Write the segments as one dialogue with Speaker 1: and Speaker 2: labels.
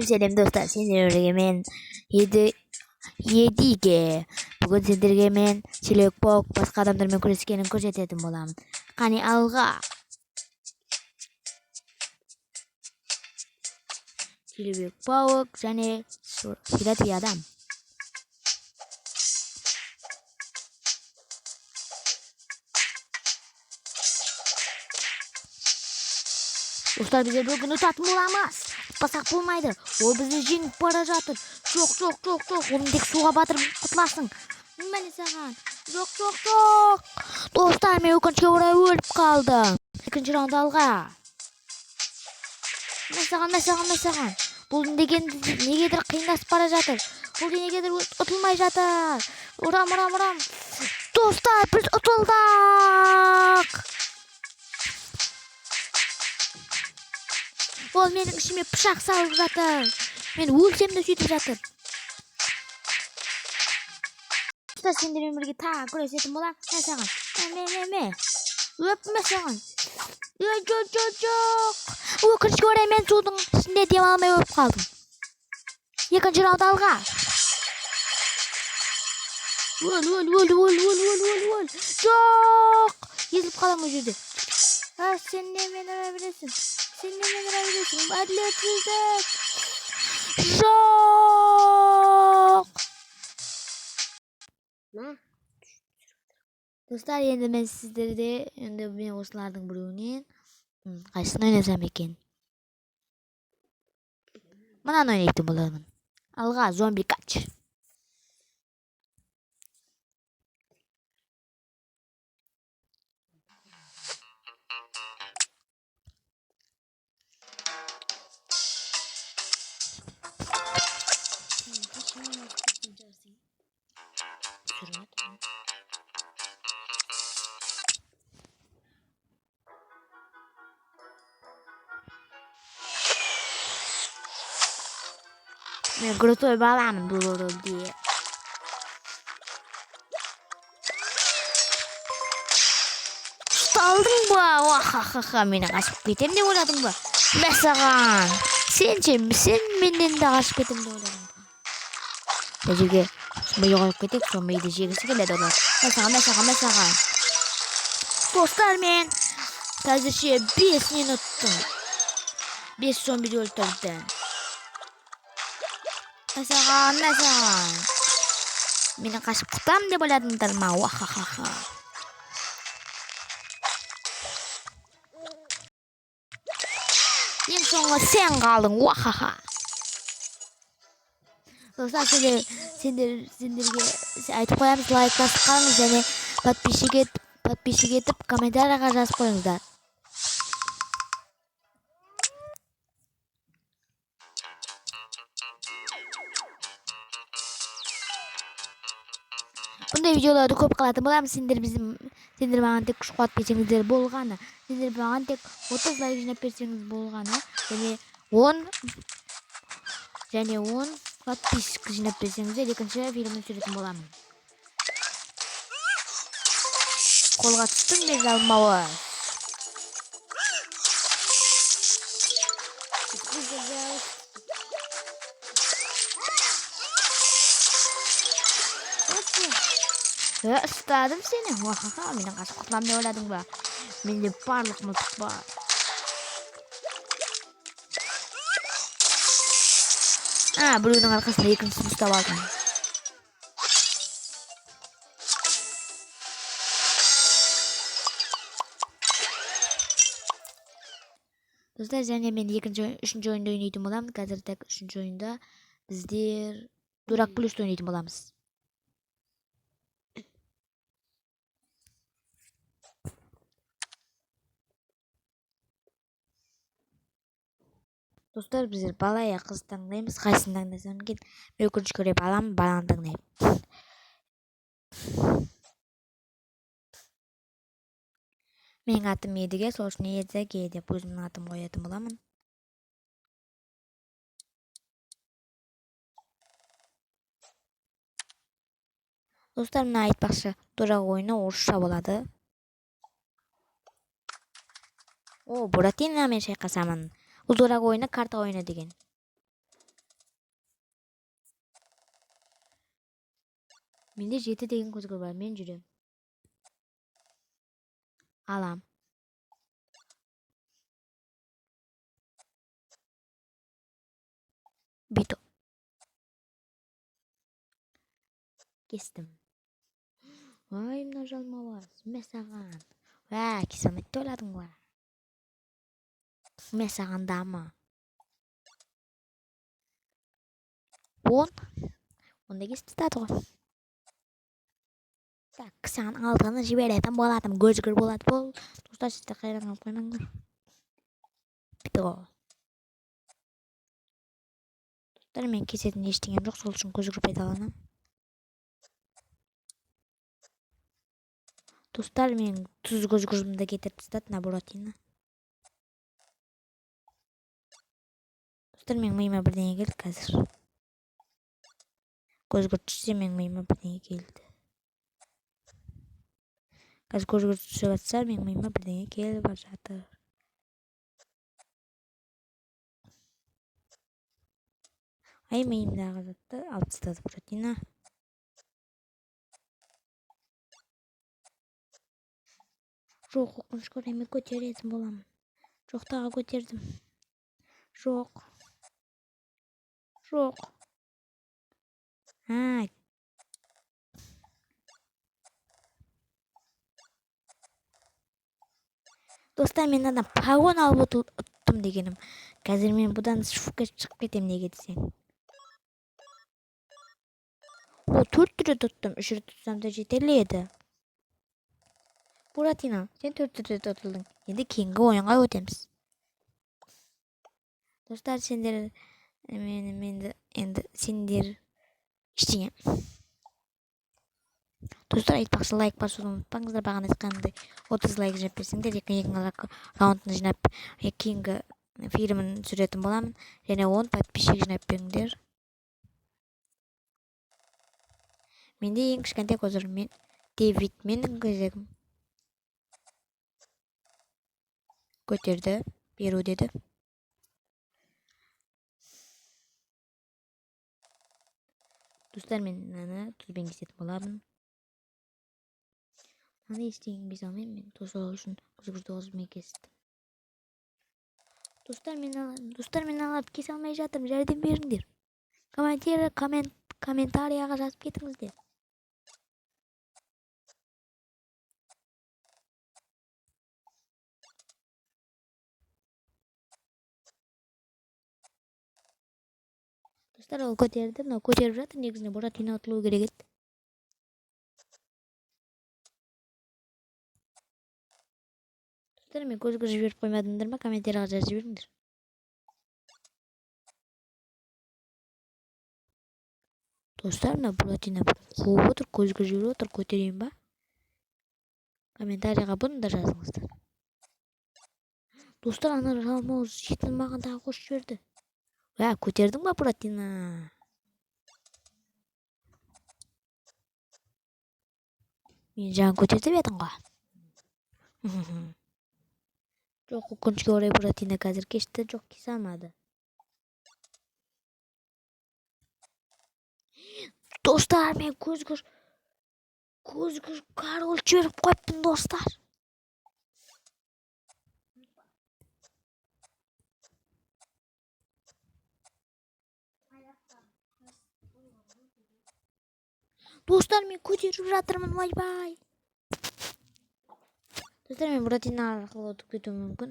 Speaker 1: Selam dostlar, sizlerle men 7 Bugün sizlerge men Çilek Bok başka adamlarмен күрескенин көрсөтөтүн болам. Кани алга. Çilek Bok және Филатовый адам. Dostlar bize bugün tatmin olamaz. Basak bulmaydı. O bizi жеңип бара жатыр. Жоқ. Onu тек суға батырып құтыласың. Міне саған. Жоқ. Dostlar мен өкінішке орай өліп қалдым. Екінші раунд алға. Мен саған. Бұл негедір қиындасып бара жатыр. Бұл негедір ұтылмай жатыр. Урам. Dostlar біз ұтылдық. Ол менің ішіме пышақ салып жатыр. Мен өлсем де сөйтіп жатыр. Достар сендермен бірге тағы күресетін болам. Мен саған. Өпме саған. Жоқ. Өкінішке орай мен судың ішінде дем алмай өліп қалдым. Екінші раунд алға. Өл. Жоқ. Езіліп қалам ол жерде. Сен немен ұра білесің? Әділетсіздік. Жоқ. Достар, енді мен сіздерде мен осылардың біреуінен қайсысын ойнасам екен? Мынаны ойнайтын боламын. Алға, зомби кач. Men krutoy balamın bu diye. Aldın bu. Vahahaha, meni kaçıp ketem de oyladın bu. Mesela sen menden de kaçıp ketem de oyladın. Necege yo'qolib ketek, so'maydi jegisi keladi ular. Mesela. Dostlar, men hozircha 5 minutda 5 zombi o'ldirdim. Mesela. Meni qaçıp qutam deb o'yladimdirman. Vahahaha. En sonunda sen qaldın. Vahaha. Dostlar, sizlerge aytib qo'yamiz, like bosib qolinglar және подписчик etib kommentariyaga yozib qo'yinglar. Bunday videolarda ko'p qilатын bo'lamыз. Сендер маған тек күш қуат берсеңіздер болғаны. Сендер маған тек 30 лайк жинап берсеңіз болғаны. Және 10 подписчик жинап берсеңіздер екінші фильмді түсіретін боламын. Қолға түстің бе жалмауы? Ұстадым сені. Вахаха, менің қашып құтылам деп ойладың ба? Менде барлық мылтық бар. Біреудің арқасында екіншісін ұстап алдым. Достар, және мен үшінші ойында ойнайтын боламын. Қазір тек үшінші ойында біздер Дурак плюс ойнайтын боламыз. Dostlar, bizler balaya kız tanglayımız. Qayсын tanglasam eкен? Мен өкінішке орай баланы таңдаймын. Менің атым Едіге, сол үшін Едіге деп өзімнің атым қоятын боламын. Dostlar, мына айтпақшы, Дурак ойыны орысша болады. Буратиномен шайқасамын. Бұл Дурак ойыны карта ойыны деген. Менде 7 деген көзгөр бар. Мен жүрөм. Алам. Бито. Кестим. Ай, мына жалмабас. Мен саган. Кесанетти ойладыңбы? Мен сагандамы? 10. Онда кесип тастады го. Так, sen altını жиберетін болатым. Көзгір болады бол. Достар, сізді қайран алып қоймаңдар. Бітті ғой. Достар, мен кесетін ештеңем жоқ, сол үшін көзгір пайдаланам. Достар, мен тұз көзгірімді кетіріп тастады, Буратино. Достар, мен миыма бірдеңе келді қазір. Көзгір түссе, мен миыма бірдеңе келді. Қазір көзгір түсіп жатса, мен миыма бірдеңе келіп жатыр. Ай, миымдағы затты алып тастады Буратино. Жоқ, өкінішке орай мен көтеретін боламын. Жоқ, тағы көтердім. Жоқ. Достар, мен адам пагон алып ұттым дегенім. Қазір мен бұдан шығып кетем неге десең. О, 4 рет ұттым. 3 рет ұтсам да жетерлі еді. Буратино, сен 4 рет ұтылдың. Енді кейінгі ойынға өтеміз. Достар, сендер сендер ештеңе. Достар, айтпақшы лайк басуды ұмытпаңыздар. Бағана айтқанымдай 30 лайк жинап берсеңдер, екінші раундын жинап кейінгі фильмін түсіретін боламын. Және 10 подписчик жинап беріңдер. Менде ең кішкентай көзір, мен Дэвид, менің көзегім. Көтерді, беру деді. Достар, мен мынаны тұзбен кесетін боламын. Мынаны ештеңе без алмаймын, мен тұз алу үшін көзгірді тұзбен кестім. Достар, мен алып кесе алмай жатырмын, жәрдем беріңдер. Комментарияға жазып кетіңіздер. Достар, ол көтерді, мынау көтеріп жатыр, негізінде Буратино ұтылу керек еді. Достар, мен көзгір жіберіп қоймадыңдар ма? Комментарияға жазып жіберіңдер. Достар, мына Буратино қуып отыр, көзгір жіберіп отыр, көтерейін ба? Комментарияға бұны да жазыңыздар. Достар, ана жалмауыз жетін маған тағы қосып жіберді. Көтердің ба, Буратино? Мен жаңа көтердім едің ғой. Жоқ, өкінішке орай Буратино қазір кешті, жоқ, кесе алмады. Достар, мен көзгір король жіберіп қойыппын, достар. Достар, мен көтеріп жатырмын, бай. Достар, мен Буратино арқылы өтіп кетуім мүмкін.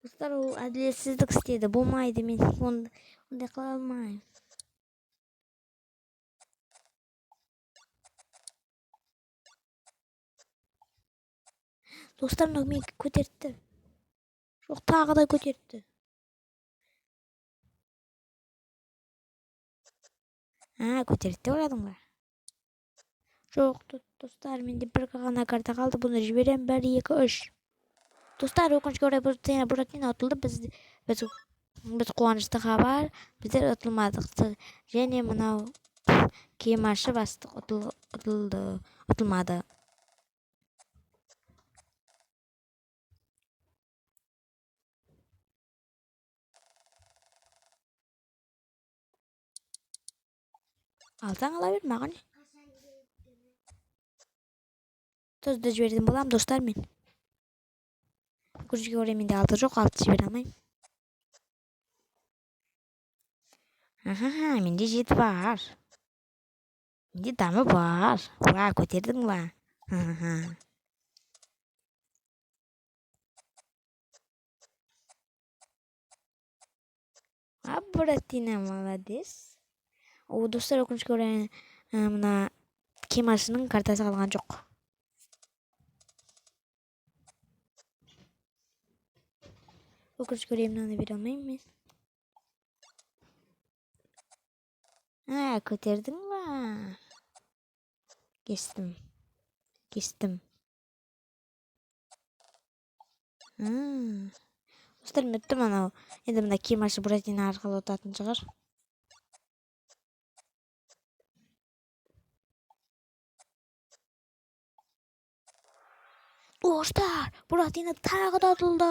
Speaker 1: Достар, ол әділетсіздік істеді, болмайды, мен ондай қыла алмаймын. Достар, мынау мен көтерді. Жоқ, тағы да көтерді. Көтерді ойладың ба? Жоқ, достар, менде бір ғана карта қалды, бұны жіберем. 1, 2, 3. Достар, өкінішке орай Буратино ұтылды. Біз қуанышты хабар, біздер ұтылмадық. Және мынау киім ашып астық ұтылмады. Alsаң ала бер, маған не? Тозды жібердім болам, достар мен. Өкінішке орай менде алты жоқ, алты жібере алмаймын. Менде 7 бар. Менде дамы бар. Уа, көтердің ба? Буратино молодец. Достар, өкінішке орай мына кемасының картасы қалған жоқ. Өкінішке орай мынаны бере алмаймын мен. Көтердің ба? Кестім. Достар, мен өттім анау. Енді мына кемасы Буратино арқылы отатын шығар. Достар, Буратино тағы да ұтылды.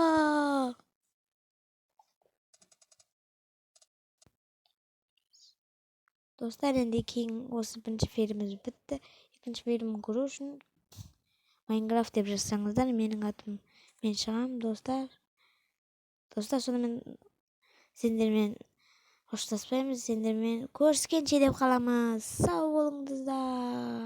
Speaker 1: Достар, енді кейін осы бірінші феріміз бітті. Екінші ферімін көру үшін Майнкрафт деп жазсаңыздар, менің атым мен шығам, достар. Достар, сонымен сендермен қоштаспаймыз, сендермен көріскенше деп қаламыз. Сау болыңыздар.